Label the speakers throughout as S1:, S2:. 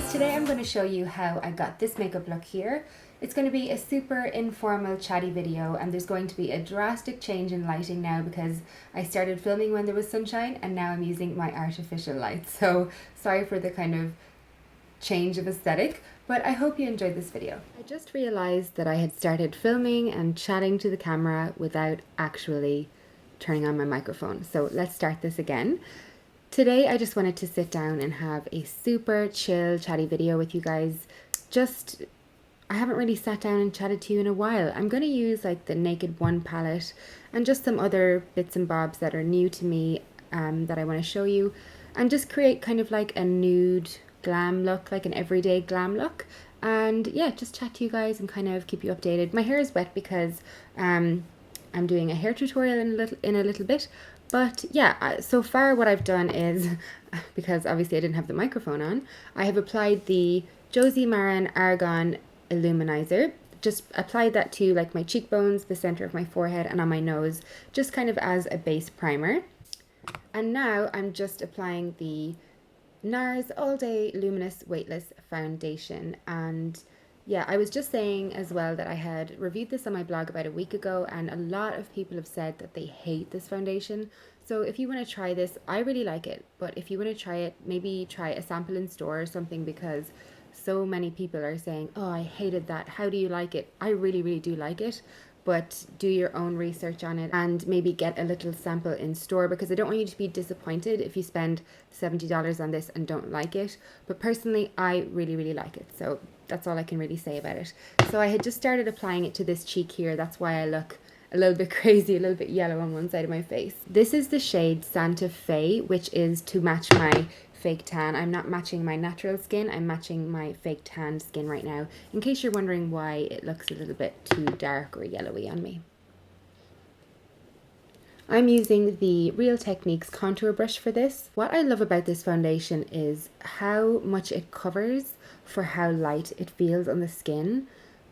S1: guys, today I'm going to show you how I got this makeup look here. It's going to be a super informal chatty video, and there's going to be a drastic change in lighting now because I started filming when there was sunshine and now I'm using my artificial light. So sorry for the kind of change of aesthetic, but I hope you enjoyed this video. I just realized that I had started filming and chatting to the camera without actually turning on my microphone. So let's start this again. Today I just wanted to sit down and have a super chill chatty video with you guys. I haven't really sat down and chatted to you in a while. I'm going to use like the Naked One palette and just some other bits and bobs that are new to me that I want to show you, and just create kind of like a nude glam look, like an everyday glam look. And yeah, just chat to you guys and kind of keep you updated. My hair is wet because I'm doing a hair tutorial in a little bit. But yeah, so far what I've done is, because obviously I didn't have the microphone on, I have applied the Josie Maran Argan Illuminizer. Just applied that to like my cheekbones, the center of my forehead, and on my nose, just kind of as a base primer. And now I'm just applying the Nars All Day Luminous Weightless Foundation. And yeah, I was just saying as well that I had reviewed this on my blog about a week ago, and a lot of people have said that they hate this foundation. So if you want to try this, I really like it, but if you want to try it, maybe try a sample in store or something, because so many people are saying, oh, I hated that. How do you like it? I really, really do like it. But do your own research on it and maybe get a little sample in store, because I don't want you to be disappointed if you spend $70 on this and don't like it. But personally, I really, really like it. So that's all I can really say about it. So I had just started applying it to this cheek here. That's why I look a little bit crazy, a little bit yellow on one side of my face. This is the shade Santa Fe, which is to match my fake tan. I'm not matching my natural skin, I'm matching my fake tan skin right now, in case you're wondering why it looks a little bit too dark or yellowy on me. I'm using the Real Techniques contour brush for this. What I love about this foundation is how much it covers for how light it feels on the skin.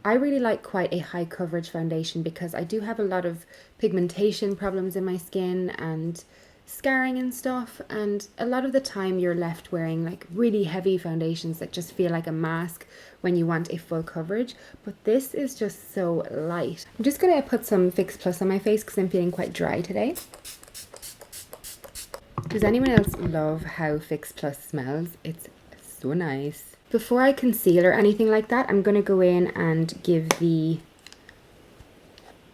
S1: I really like quite a high coverage foundation because I do have a lot of pigmentation problems in my skin and scarring and stuff, and a lot of the time you're left wearing like really heavy foundations that just feel like a mask when you want a full coverage, but this is just so light. I'm just going to put some Fix Plus on my face because I'm feeling quite dry today. Does anyone else love how Fix Plus smells? It's so nice. Before I conceal or anything like that, I'm going to go in and give the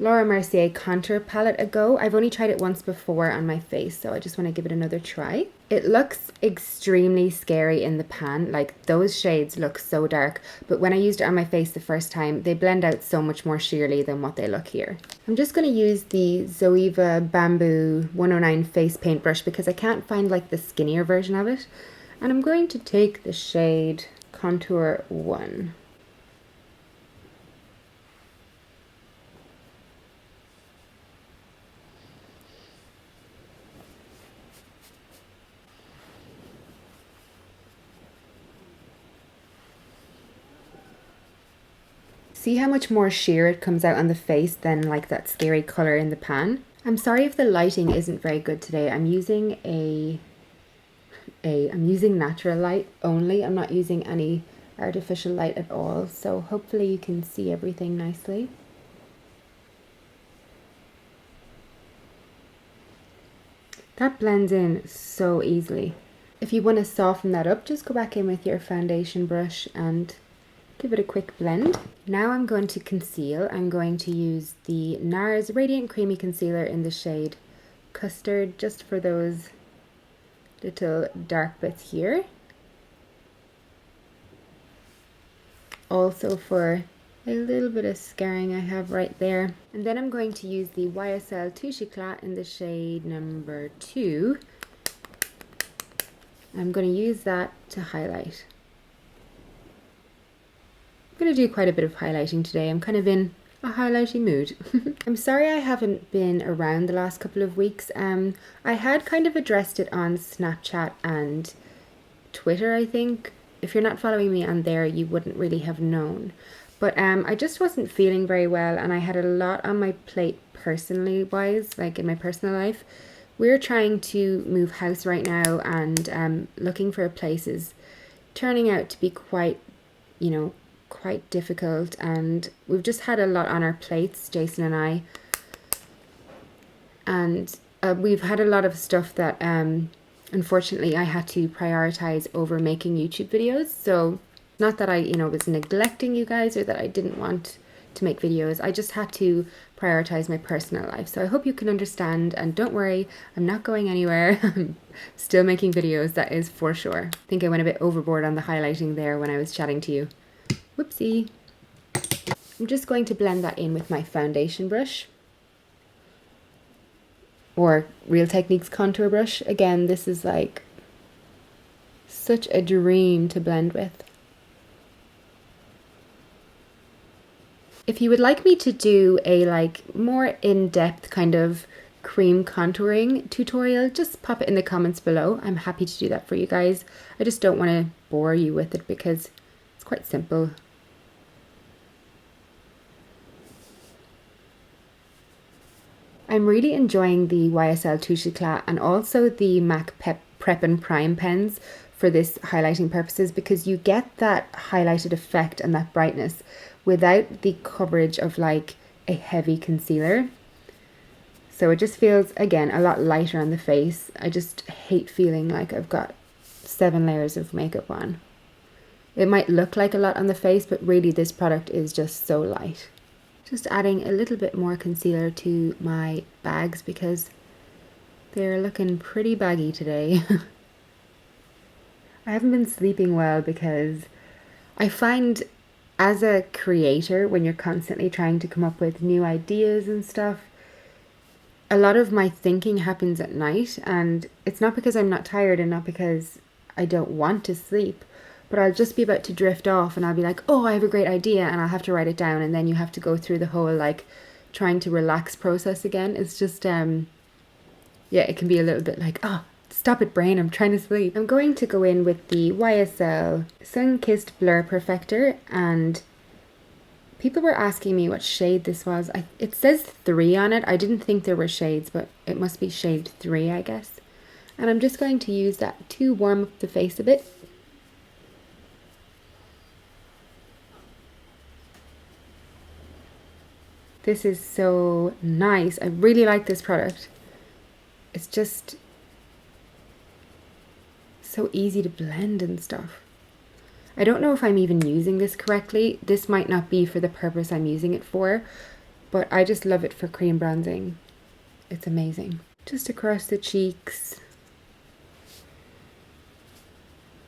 S1: Laura Mercier contour palette a go. I've only tried it once before on my face, so I just want to give it another try. It looks extremely scary in the pan, like those shades look so dark, but when I used it on my face the first time, they blend out so much more sheerly than what they look here. I'm just going to use the Zoeva Bamboo 109 face paint brush because I can't find like the skinnier version of it, and I'm going to take the shade Contour 1. See how much more sheer it comes out on the face than like that scary color in the pan? I'm sorry if the lighting isn't very good today. I'm using I'm using natural light only. I'm not using any artificial light at all. So hopefully you can see everything nicely. That blends in so easily. If you want to soften that up, just go back in with your foundation brush and give it a quick blend. Now I'm going to conceal. I'm going to use the Nars Radiant Creamy Concealer in the shade Custard, just for those little dark bits here. Also for a little bit of scarring I have right there. And then I'm going to use the YSL Touche Eclat in the shade number 2. I'm going to use that to highlight. I'm going to do quite a bit of highlighting today. I'm kind of in a highlighty mood. I'm sorry I haven't been around the last couple of weeks. I had kind of addressed it on Snapchat and Twitter, I think. If you're not following me on there, you wouldn't really have known. But I just wasn't feeling very well, and I had a lot on my plate personally wise, like in my personal life. We're trying to move house right now and looking for places turning out to be quite, you know, quite difficult, and we've just had a lot on our plates, Jason and I, and we've had a lot of stuff that unfortunately I had to prioritize over making YouTube videos. So not that I, you know, was neglecting you guys or that I didn't want to make videos. I just had to prioritize my personal life. So I hope you can understand, and don't worry, I'm not going anywhere. I'm still making videos, that is for sure. I think I went a bit overboard on the highlighting there when I was chatting to you. Whoopsie. I'm just going to blend that in with my foundation brush, or Real Techniques contour brush. Again, this is like such a dream to blend with. If you would like me to do a like more in-depth kind of cream contouring tutorial, just pop it in the comments below. I'm happy to do that for you guys. I just don't want to bore you with it because it's quite simple. I'm really enjoying the YSL Touche Eclat and also the MAC Prep and Prime pens for this highlighting purposes, because you get that highlighted effect and that brightness without the coverage of like a heavy concealer. So it just feels, again, a lot lighter on the face. I just hate feeling like I've got 7 layers of makeup on. It might look like a lot on the face, but really this product is just so light. Just adding a little bit more concealer to my bags because they're looking pretty baggy today. I haven't been sleeping well because I find as a creator, when you're constantly trying to come up with new ideas and stuff, a lot of my thinking happens at night, and it's not because I'm not tired and not because I don't want to sleep, but I'll just be about to drift off and I'll be like, oh, I have a great idea, and I'll have to write it down, and then you have to go through the whole like trying to relax process again. It's just yeah, it can be a little bit like, oh, stop it brain, I'm trying to sleep. I'm going to go in with the YSL Sun Kissed Blur Perfector, and people were asking me what shade this was. It says 3 on it. I didn't think there were shades, but it must be shade 3, I guess. And I'm just going to use that to warm up the face a bit. This is so nice. I really like this product. It's just so easy to blend and stuff. I don't know if I'm even using this correctly. This might not be for the purpose I'm using it for, but I just love it for cream bronzing. It's amazing. Just across the cheeks,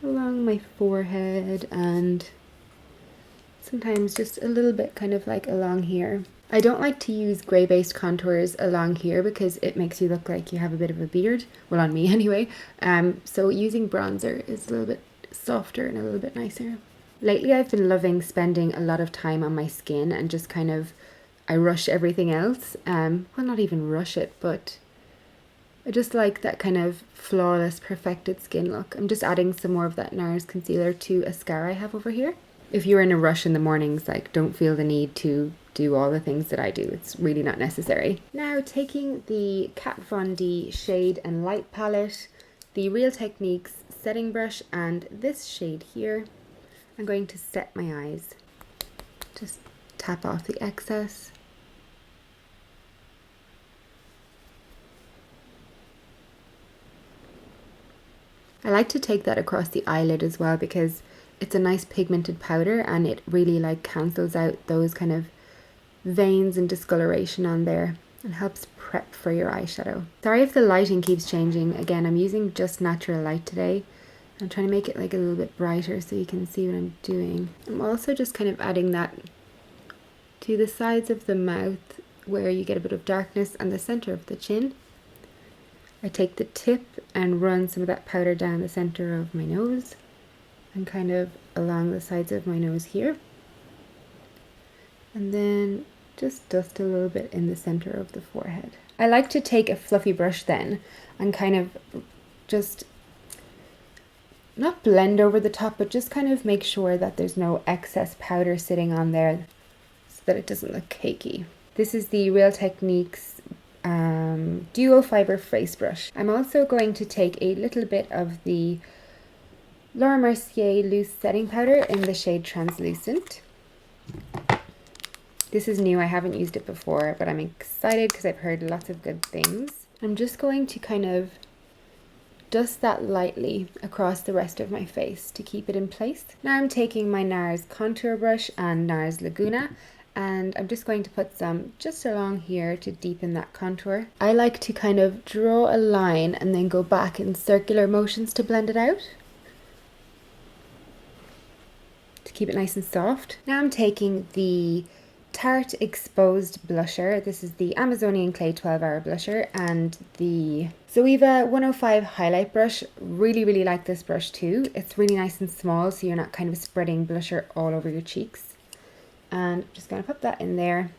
S1: along my forehead, and sometimes just a little bit kind of like along here. I don't like to use grey based contours along here because it makes you look like you have a bit of a beard. Well, on me anyway. So using bronzer is a little bit softer and a little bit nicer. Lately I've been loving spending a lot of time on my skin and just kind of, I rush everything else. Well, not even rush it, but I just like that kind of flawless, perfected skin look. I'm just adding some more of that Nars concealer to a scar I have over here. If you're in a rush in the mornings, like, don't feel the need to do all the things that I do. It's really not necessary. Now taking the Kat Von D Shade and Light palette, the Real Techniques setting brush, and this shade here, I'm going to set my eyes. Just tap off the excess. I like to take that across the eyelid as well because it's a nice pigmented powder and it really like cancels out those kind of veins and discoloration on there and helps prep for your eyeshadow. Sorry if the lighting keeps changing. Again, I'm using just natural light today. I'm trying to make it like a little bit brighter so you can see what I'm doing. I'm also just kind of adding that to the sides of the mouth where you get a bit of darkness, and the center of the chin. I take the tip and run some of that powder down the center of my nose and kind of along the sides of my nose here. And then just dust a little bit in the center of the forehead. I like to take a fluffy brush then and kind of just not blend over the top, but just kind of make sure that there's no excess powder sitting on there so that it doesn't look cakey. This is the Real Techniques Duo Fiber Face Brush. I'm also going to take a little bit of the Mercier loose setting powder in the shade Translucent. This is new, I haven't used it before, but I'm excited because I've heard lots of good things. I'm just going to kind of dust that lightly across the rest of my face to keep it in place. Now I'm taking my Nars contour brush and Nars Laguna, and I'm just going to put some just along here to deepen that contour. I like to kind of draw a line and then go back in circular motions to blend it out, to keep it nice and soft. Now I'm taking the Tarte Exposed blusher. This is the Amazonian Clay 12-hour blusher, and the Zoeva 105 highlight brush. Really like this brush too. It's really nice and small, so you're not kind of spreading blusher all over your cheeks. And I'm just going to put that in there,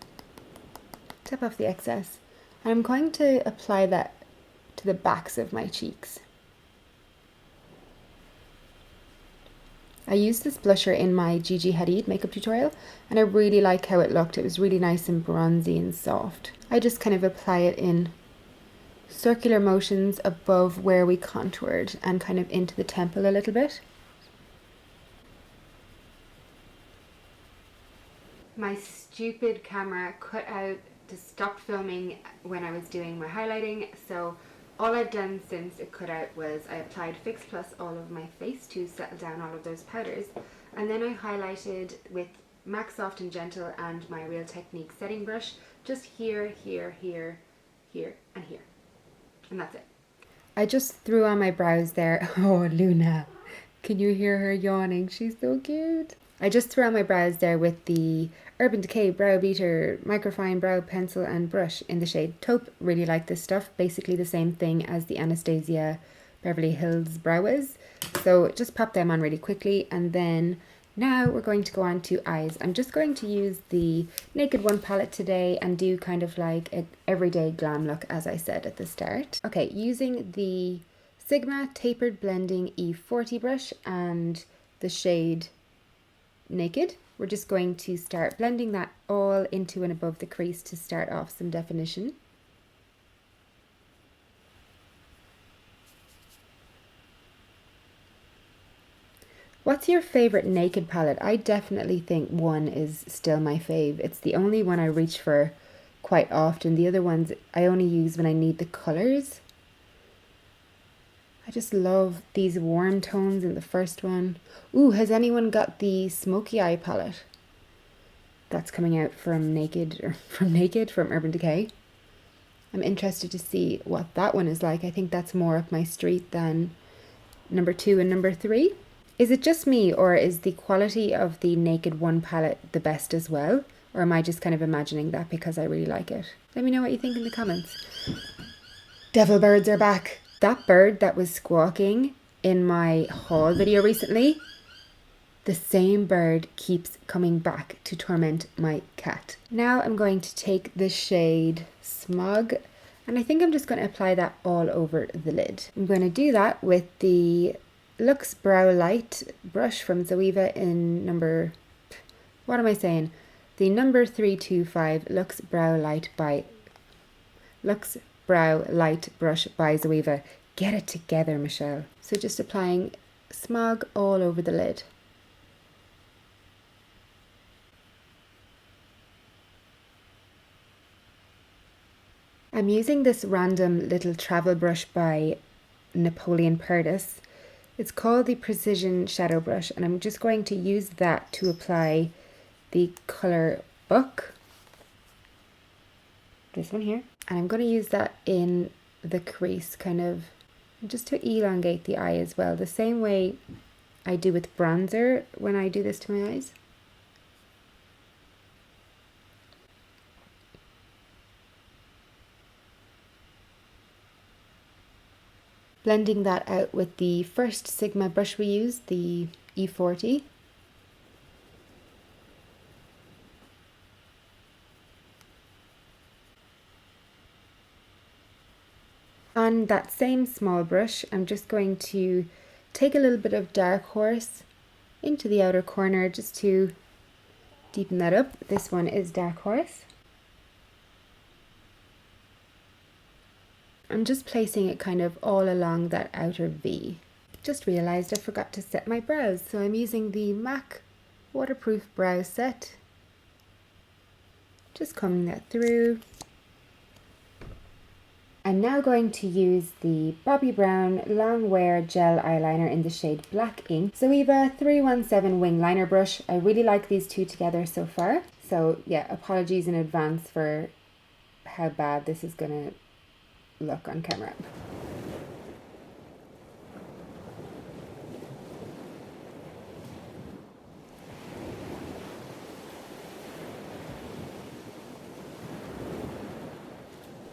S1: tap off the excess, and I'm going to apply that to the backs of my cheeks. I used this blusher in my Gigi Hadid makeup tutorial, and I really like how it looked. It was really nice and bronzy and soft. I just kind of apply it in circular motions above where we contoured and kind of into the temple a little bit. My stupid camera cut out to stop filming when I was doing my highlighting, so all I've done since it cut out was I applied Fix Plus all over my face to settle down all of those powders, and then I highlighted with MAC Soft and Gentle and my Real Technique setting brush just here, here, here, here, and here. And that's it. I just threw on my brows there. Oh, Luna. Can you hear her yawning? She's so cute. I just threw on my brows there with the Urban Decay Brow Beater Microfine Brow Pencil and Brush in the shade Taupe. Really like this stuff. Basically the same thing as the Anastasia Beverly Hills Brow Wiz. So just pop them on really quickly, and then now we're going to go on to eyes. I'm just going to use the Naked One palette today and do kind of like an everyday glam look, as I said at the start. Okay, using the Sigma Tapered Blending E40 brush and the shade Naked, we're just going to start blending that all into and above the crease to start off some definition. What's your favorite Naked palette? I definitely think one is still my fave. It's the only one I reach for quite often. The other ones I only use when I need the colors. I just love these warm tones in the first one. Ooh, has anyone got the Smoky Eye palette? That's coming out from from Urban Decay. I'm interested to see what that one is like. I think that's more up my street than number 2 and number 3. Is it just me, or is the quality of the Naked One palette the best as well? Or am I just kind of imagining that because I really like it? Let me know what you think in the comments. Devil birds are back. That bird that was squawking in my haul video recently, the same bird keeps coming back to torment my cat. Now I'm going to take the shade Smog, and I think I'm just going to apply that all over the lid. I'm going to do that with the Luxe Brow Light brush from Zoeva in number, what am I saying? The number 325 Luxe Brow Light brush by Zoeva. Get it together, Michelle. So just applying Smog all over the lid. I'm using this random little travel brush by Napoleon Perdis. It's called the Precision Shadow Brush, and I'm just going to use that to apply the colour Book. This one here. And I'm going to use that in the crease, kind of, just to elongate the eye as well, the same way I do with bronzer when I do this to my eyes. Blending that out with the first Sigma brush we used, the E40. On that same small brush, I'm just going to take a little bit of Dark Horse into the outer corner just to deepen that up. This one is Dark Horse. I'm just placing it kind of all along that outer V. Just realised I forgot to set my brows, so I'm using the MAC waterproof brow set. Just combing that through. I'm now going to use the Bobbi Brown Longwear gel eyeliner in the shade Black Ink. So we have a 317 wing liner brush. I really like these two together so far. So yeah, apologies in advance for how bad this is gonna look on camera.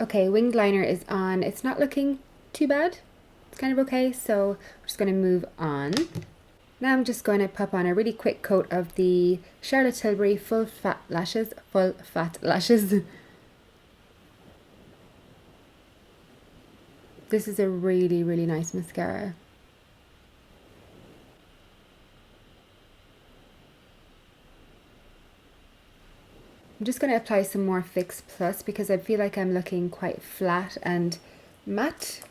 S1: Okay, winged liner is on. It's not looking too bad. It's kind of okay, so we're just going to move on. Now I'm just going to pop on a really quick coat of the Charlotte Tilbury Full Fat Lashes. This is a really, really nice mascara. I'm just going to apply some more Fix Plus because I feel like I'm looking quite flat and matte.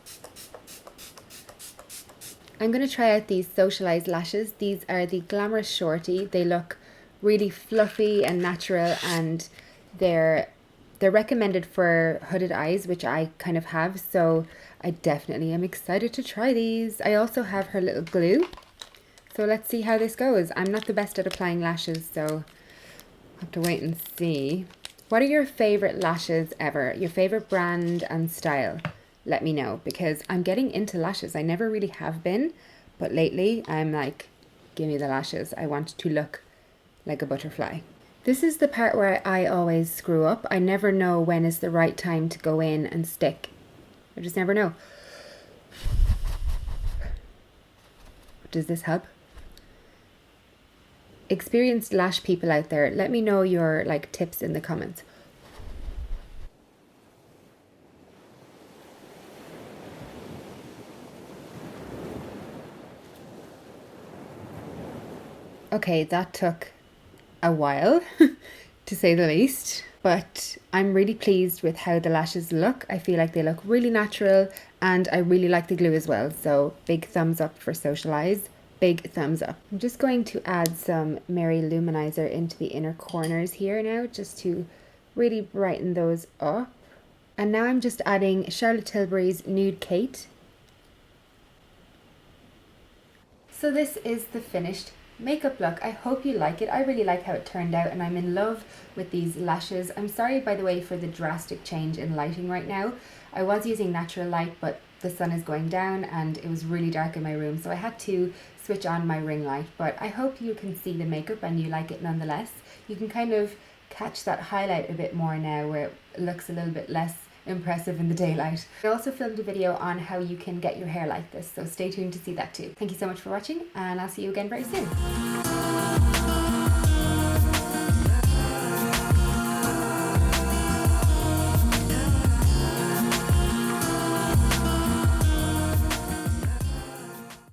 S1: I'm going to try out these Socialeyes lashes. These are the Glamorous Shorty. They look really fluffy and natural, and they're recommended for hooded eyes, which I kind of have, so I definitely am excited to try these. I also have her little glue, so let's see how this goes. I'm not the best at applying lashes, so I'll have to wait and see. What are your favorite lashes ever? Your favorite brand and style? Let me know, because I'm getting into lashes. I never really have been, but lately I'm like, give me the lashes. I want to look like a butterfly. This is the part where I always screw up. I never know when is the right time to go in and stick. I just never know. Does this help? Experienced lash people out there, let me know your like tips in the comments. Okay, that took a while to say the least, but I'm really pleased with how the lashes look. I feel like they look really natural, and I really like the glue as well, so big thumbs up for Socialeyes. Big thumbs up. I'm just going to add some Mercier Illuminizer into the inner corners here now, just to really brighten those up. And now I'm just adding Charlotte Tilbury's Nude Kate. So this is the finished makeup look. I hope you like it. I really like how it turned out, and I'm in love with these lashes. I'm sorry, by the way, for the drastic change in lighting right now. I was using natural light, but the sun is going down and it was really dark in my room, so I had to switch on my ring light. But I hope you can see the makeup and you like it nonetheless. You can kind of catch that highlight a bit more now, where it looks a little bit less impressive in the daylight. I also filmed a video on how you can get your hair like this, so stay tuned to see that too. Thank you so much for watching, and I'll see you again very soon.